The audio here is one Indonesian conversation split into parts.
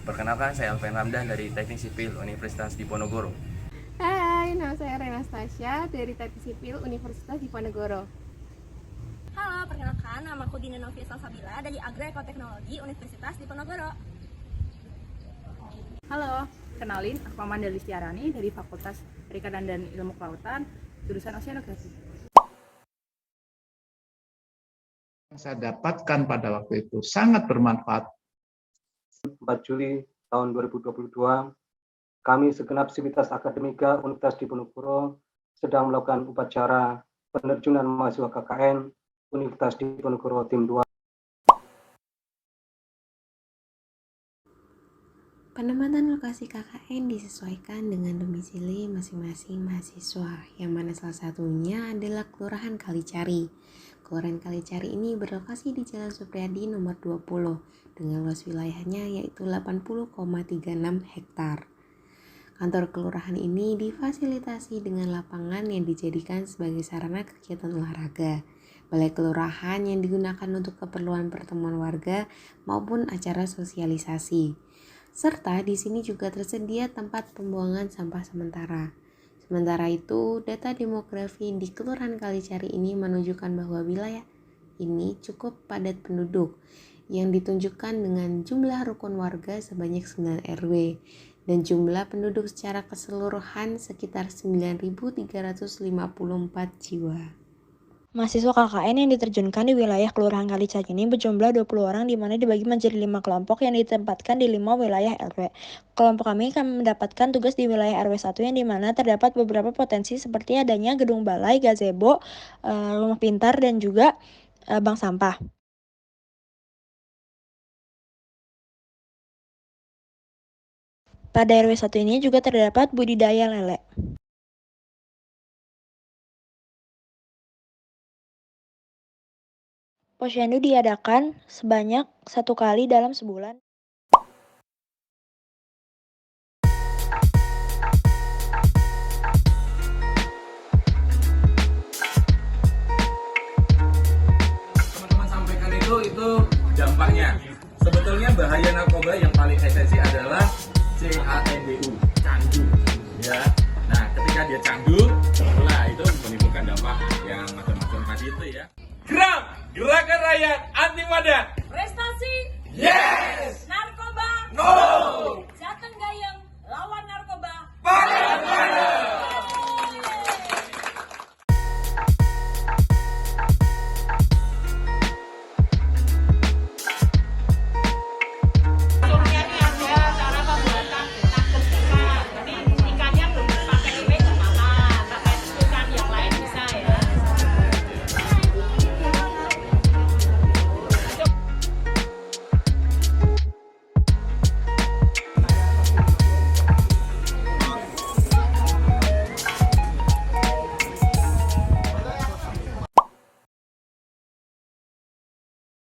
Perkenalkan, saya Alvin Ramdan dari Teknik Sipil Universitas Diponegoro. Hai, nama saya Rena Stasya dari Teknik Sipil Universitas Diponegoro. Halo, perkenalkan, nama aku Dina Novia Salsabila dari Agroekoteknologi Universitas Diponegoro. Halo, kenalin, aku Amanda Listiarani dari Fakultas Perikanan dan Ilmu Kelautan, jurusan Oceanografi. Yang saya dapatkan pada waktu itu sangat bermanfaat. 4 Juli tahun 2022, kami segenap sivitas akademika Universitas Diponegoro sedang melakukan upacara penerjunan mahasiswa KKN Universitas Diponegoro Tim 2. Penempatan lokasi KKN disesuaikan dengan domisili masing-masing mahasiswa, yang mana salah satunya adalah Kelurahan Kalicari. Kelurahan Kalicari ini berlokasi di Jalan Supriyadi nomor 20 dengan luas wilayahnya yaitu 80,36 hektar. Kantor kelurahan ini difasilitasi dengan lapangan yang dijadikan sebagai sarana kegiatan olahraga, balai kelurahan yang digunakan untuk keperluan pertemuan warga maupun acara sosialisasi. Serta di sini juga tersedia tempat pembuangan sampah sementara. Sementara itu, data demografi di Kelurahan Kalicari ini menunjukkan bahwa wilayah ini cukup padat penduduk yang ditunjukkan dengan jumlah rukun warga sebanyak 9 RW dan jumlah penduduk secara keseluruhan sekitar 9.354 jiwa. Mahasiswa KKN yang diterjunkan di wilayah Kelurahan Kalicari ini berjumlah 20 orang, di mana dibagi menjadi 5 kelompok yang ditempatkan di 5 wilayah RW. Kelompok kami mendapatkan tugas di wilayah RW 1 yang dimana terdapat beberapa potensi seperti adanya gedung balai, gazebo, rumah pintar, dan juga bank sampah. Pada RW 1 ini juga terdapat budidaya lele. Posyandu diadakan sebanyak 1 kali dalam sebulan. Teman-teman sampaikan itu dampaknya. Sebetulnya bahaya narkoba yang paling esensi adalah CANDU, candu. Ya. Nah, ketika dia candu, nah itu menimbulkan dampak yang macam-macam tadi itu ya. Gerakan rakyat anti madan. Prestasi Yes. narkoba No. Jateng Gayeng lawan narkoba.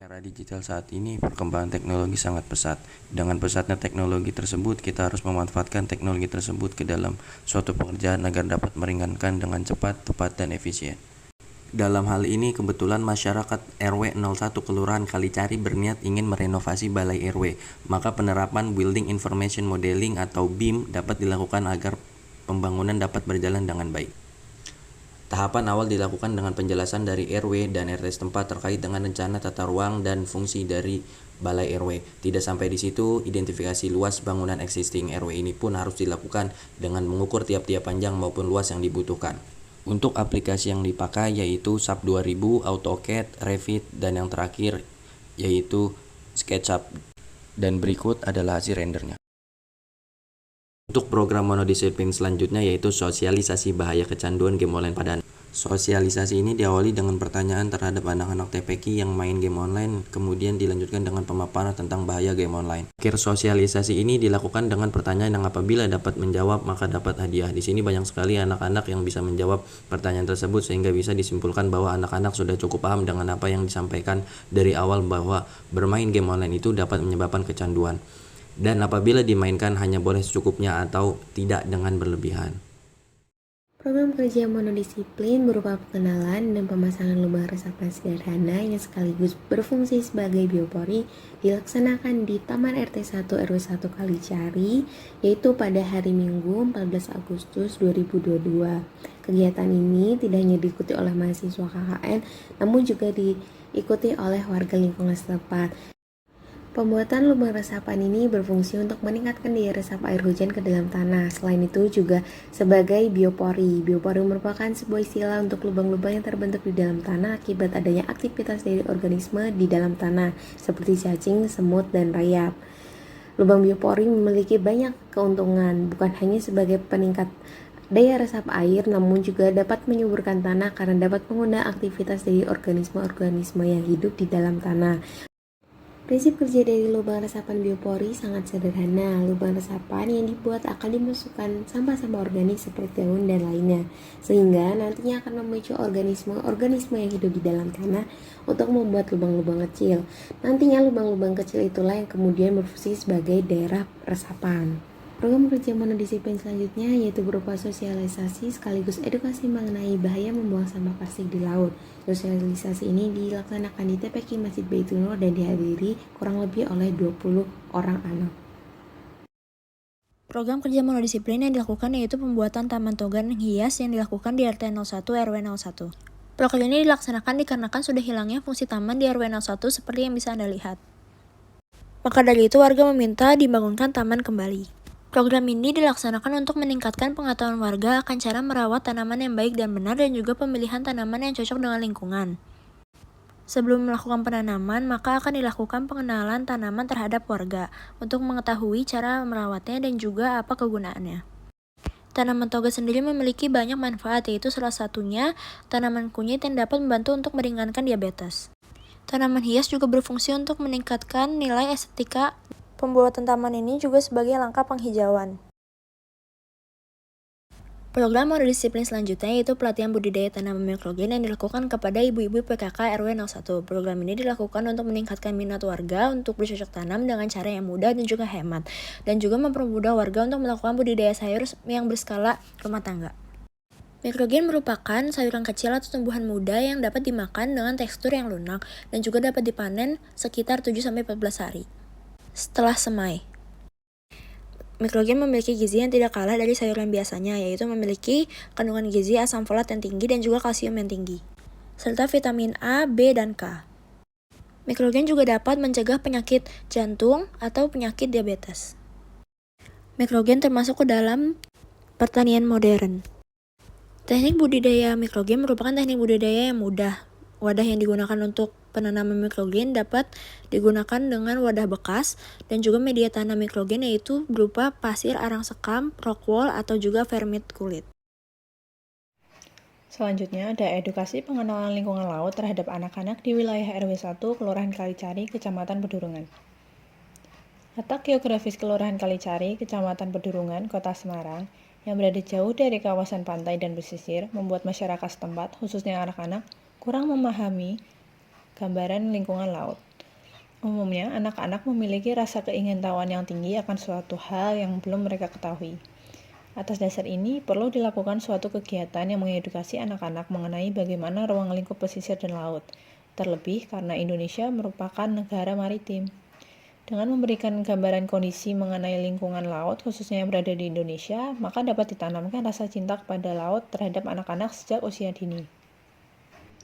Era digital saat ini perkembangan teknologi sangat pesat. Dengan pesatnya teknologi tersebut, kita harus memanfaatkan teknologi tersebut ke dalam suatu pekerjaan agar dapat meringankan dengan cepat, tepat, dan efisien. Dalam hal ini, kebetulan masyarakat RW 01 Kelurahan Kalicari berniat ingin merenovasi balai RW, maka penerapan Building Information Modeling atau BIM dapat dilakukan agar pembangunan dapat berjalan dengan baik. Tahapan awal dilakukan dengan penjelasan dari RW dan RT setempat terkait dengan rencana tata ruang dan fungsi dari balai RW. Tidak sampai di situ, identifikasi luas bangunan existing RW ini pun harus dilakukan dengan mengukur tiap-tiap panjang maupun luas yang dibutuhkan. Untuk aplikasi yang dipakai yaitu SAP 2000, AutoCAD, Revit, dan yang terakhir yaitu SketchUp. Dan berikut adalah hasil rendernya. Untuk program monodisiplin selanjutnya yaitu sosialisasi bahaya kecanduan game online pada anak. Sosialisasi ini diawali dengan pertanyaan terhadap anak-anak TPQ yang main game online, kemudian dilanjutkan dengan pemaparan tentang bahaya game online. Akhir sosialisasi ini dilakukan dengan pertanyaan yang apabila dapat menjawab maka dapat hadiah. Di sini banyak sekali anak-anak yang bisa menjawab pertanyaan tersebut sehingga bisa disimpulkan bahwa anak-anak sudah cukup paham dengan apa yang disampaikan dari awal bahwa bermain game online itu dapat menyebabkan kecanduan. Dan apabila dimainkan hanya boleh secukupnya atau tidak dengan berlebihan. Program kerja monodisiplin berupa pengenalan dan pemasangan lubang resapan sederhana yang sekaligus berfungsi sebagai biopori dilaksanakan di Taman RT 1 RW 1 Kalicari, yaitu pada hari Minggu 14 Agustus 2022. Kegiatan ini tidak hanya diikuti oleh mahasiswa KKN, namun juga diikuti oleh warga lingkungan setempat. Pembuatan lubang resapan ini berfungsi untuk meningkatkan daya resap air hujan ke dalam tanah. Selain itu juga sebagai biopori. Biopori merupakan sebuah istilah untuk lubang-lubang yang terbentuk di dalam tanah akibat adanya aktivitas dari organisme di dalam tanah, seperti cacing, semut, dan rayap. Lubang biopori memiliki banyak keuntungan, bukan hanya sebagai peningkat daya resap air, namun juga dapat menyuburkan tanah karena dapat mengundang aktivitas dari organisme-organisme yang hidup di dalam tanah. Prinsip kerja dari lubang resapan biopori sangat sederhana. Lubang resapan yang dibuat akan dimasukkan sampah-sampah organik seperti daun dan lainnya, sehingga nantinya akan memicu organisme-organisme yang hidup di dalam tanah untuk membuat lubang-lubang kecil. Nantinya lubang-lubang kecil itulah yang kemudian berfungsi sebagai daerah resapan. Program kerja monodisiplin selanjutnya yaitu berupa sosialisasi sekaligus edukasi mengenai bahaya membuang sampah plastik di laut. Sosialisasi ini dilaksanakan di TPQ Masjid Baitul Nur dan dihadiri kurang lebih oleh 20 orang anak. Program kerja monodisiplin yang dilakukan yaitu pembuatan taman togan hias yang dilakukan di RT 01 RW 01. Program ini dilaksanakan dikarenakan sudah hilangnya fungsi taman di RW 01 seperti yang bisa Anda lihat. Maka dari itu warga meminta dibangunkan taman kembali. Program ini dilaksanakan untuk meningkatkan pengetahuan warga akan cara merawat tanaman yang baik dan benar dan juga pemilihan tanaman yang cocok dengan lingkungan. Sebelum melakukan penanaman, maka akan dilakukan pengenalan tanaman terhadap warga untuk mengetahui cara merawatnya dan juga apa kegunaannya. Tanaman toga sendiri memiliki banyak manfaat, yaitu salah satunya tanaman kunyit yang dapat membantu untuk meringankan diabetes. Tanaman hias juga berfungsi untuk meningkatkan nilai estetika. Pembuatan taman ini juga sebagai langkah penghijauan. Program monodisiplin selanjutnya yaitu pelatihan budidaya tanaman mikrogen yang dilakukan kepada ibu-ibu PKK RW 01. Program ini dilakukan untuk meningkatkan minat warga untuk bercocok tanam dengan cara yang mudah dan juga hemat, dan juga mempermudah warga untuk melakukan budidaya sayur yang berskala rumah tangga. Mikrogen merupakan sayuran kecil atau tumbuhan muda yang dapat dimakan dengan tekstur yang lunak dan juga dapat dipanen sekitar 7-14 hari setelah semai. Mikrogen memiliki gizi yang tidak kalah dari sayuran biasanya, yaitu memiliki kandungan gizi asam folat yang tinggi dan juga kalsium yang tinggi, serta vitamin A, B, dan K. Mikrogen juga dapat mencegah penyakit jantung atau penyakit diabetes. Mikrogen termasuk ke dalam pertanian modern. Teknik budidaya mikrogen merupakan teknik budidaya yang mudah. Wadah yang digunakan untuk penanaman mikrogen dapat digunakan dengan wadah bekas dan juga media tanam mikrogen yaitu berupa pasir arang sekam, rock wool, atau juga vermit kulit. Selanjutnya ada edukasi pengenalan lingkungan laut terhadap anak-anak di wilayah RW 1 Kelurahan Kalicari, Kecamatan Pedurungan. Letak geografis Kelurahan Kalicari, Kecamatan Pedurungan, Kota Semarang, yang berada jauh dari kawasan pantai dan pesisir, membuat masyarakat setempat, khususnya anak-anak, kurang memahami gambaran lingkungan laut. Umumnya, anak-anak memiliki rasa keingintahuan yang tinggi akan suatu hal yang belum mereka ketahui. Atas dasar ini, perlu dilakukan suatu kegiatan yang mengedukasi anak-anak mengenai bagaimana ruang lingkup pesisir dan laut, terlebih karena Indonesia merupakan negara maritim. Dengan memberikan gambaran kondisi mengenai lingkungan laut, khususnya yang berada di Indonesia, maka dapat ditanamkan rasa cinta kepada laut terhadap anak-anak sejak usia dini.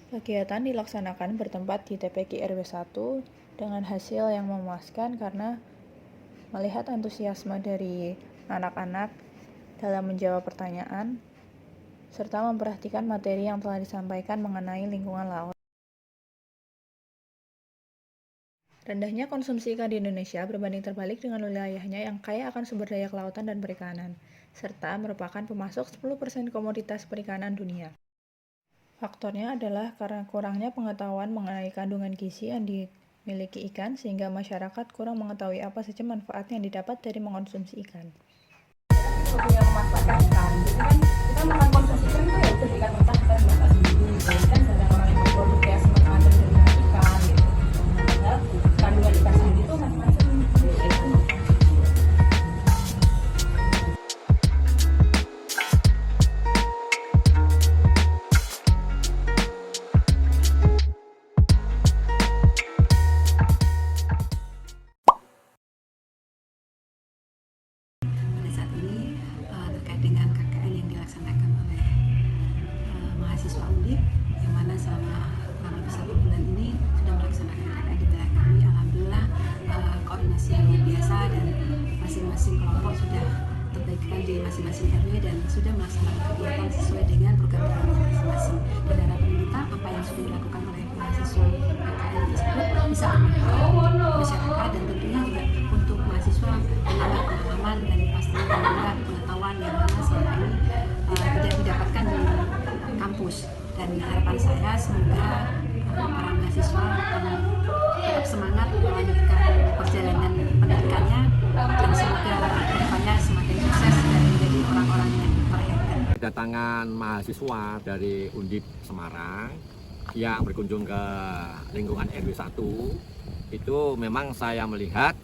Kegiatan dilaksanakan bertempat di TPQ RW 1 dengan hasil yang memuaskan karena melihat antusiasme dari anak-anak dalam menjawab pertanyaan serta memperhatikan materi yang telah disampaikan mengenai lingkungan laut. Rendahnya konsumsi ikan di Indonesia berbanding terbalik dengan wilayahnya yang kaya akan sumber daya kelautan dan perikanan, serta merupakan pemasok 10% komoditas perikanan dunia. Faktornya adalah karena kurangnya pengetahuan mengenai kandungan gizi yang dimiliki ikan sehingga masyarakat kurang mengetahui apa saja manfaat yang didapat dari mengonsumsi ikan. Yang memanfaatkan ikan, jadi kan kita mengonsumsi ikan itu ya bisa ikan mentah, kita masak dulu, kan banyak orang yang produk kayak semacam dari ikan, gitu. Padahal kandungan ikan sendiri itu macam-macam. masing-masing kelompok sudah terbagikan di masing-masing RW dan sudah melaksanakan kegiatan sesuai dengan program programnya masing-masing. Dan harapan kita apa yang sudah dilakukan oleh mahasiswa PKN tersebut bisa bermanfaat masyarakat dan tentunya juga untuk mahasiswa menambah pengalaman dan pastinya menambah pengetahuan yang mana selama ini tidak didapatkan di kampus. Dan harapan saya semoga para mahasiswa akan tetap semangat melanjutkan perjalanan pendidikannya dan semoga kedepannya semakin sukses dan menjadi orang-orang yang terhebat. Kedatangan mahasiswa dari Undip Semarang yang berkunjung ke lingkungan RW 1 itu memang saya melihat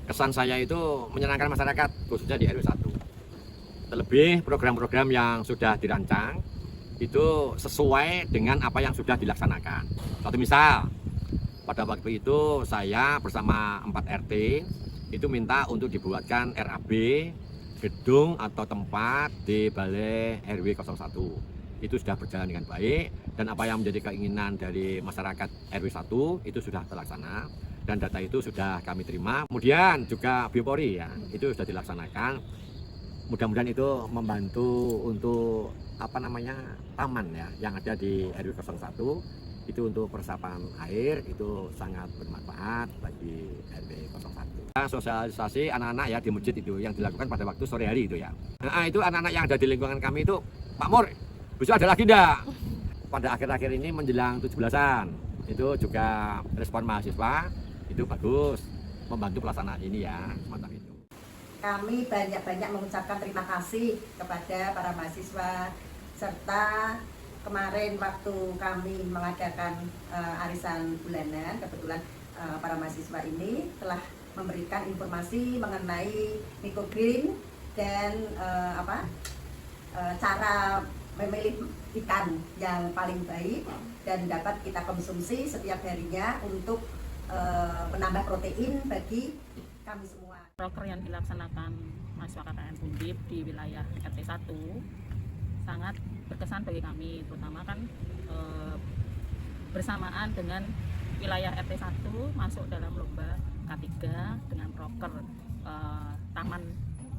kesan saya itu menyenangkan masyarakat khususnya di RW 1. Terlebih program-program yang sudah dirancang itu sesuai dengan apa yang sudah dilaksanakan. Satu misal, pada waktu itu saya bersama 4 RT itu minta untuk dibuatkan RAB gedung atau tempat di Balai RW 01. Itu sudah berjalan dengan baik dan apa yang menjadi keinginan dari masyarakat RW 1 itu sudah terlaksana dan data itu sudah kami terima. Kemudian juga Biopori ya, itu sudah dilaksanakan. Mudah-mudahan itu membantu untuk taman ya yang ada di RW 01 itu untuk peresapan air itu sangat bermanfaat bagi RW 01. Sosialisasi anak-anak ya di masjid itu yang dilakukan pada waktu sore hari itu ya. Nah, itu anak-anak yang ada di lingkungan kami itu, Pak Mur, besok ada lagi enggak? Pada akhir-akhir ini menjelang 17-an itu juga respon mahasiswa itu bagus membantu pelaksanaan ini ya, semacam itu. Kami banyak-banyak mengucapkan terima kasih kepada para mahasiswa serta kemarin waktu kami mengadakan arisan bulanan, kebetulan para mahasiswa ini telah memberikan informasi mengenai microgreen dan cara memilih ikan yang paling baik dan dapat kita konsumsi setiap harinya untuk menambah protein bagi kami semua. Proker yang dilaksanakan mahasiswa KKN Undip di wilayah RT 1 sangat berkesan bagi kami, terutama kan bersamaan dengan wilayah RT 1 masuk dalam lomba K3 dengan proker taman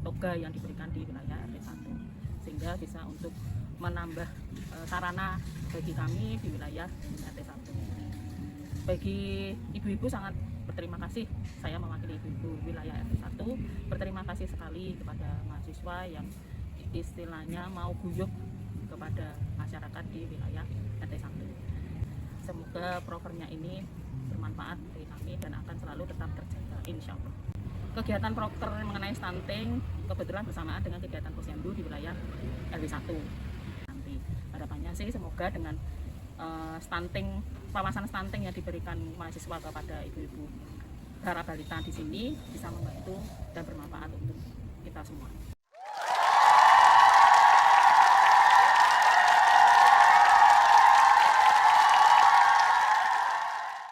toga yang diberikan di wilayah RT 1 sehingga bisa untuk menambah sarana bagi kami di wilayah RT 1. Bagi ibu-ibu sangat berterima kasih, saya mewakili ibu-ibu wilayah RT 1 berterima kasih sekali kepada mahasiswa yang istilahnya mau guyup kepada masyarakat di wilayah RT 1. Semoga prokernya ini bermanfaat bagi kami dan akan selalu tetap terjaga, insya Allah. Kegiatan proker mengenai stunting kebetulan bersamaan dengan kegiatan posyandu di wilayah RW 1. Nanti harapannya sih semoga dengan stunting, wawasan stunting yang diberikan mahasiswa kepada ibu-ibu para balita di sini bisa membantu dan bermanfaat untuk kita semua.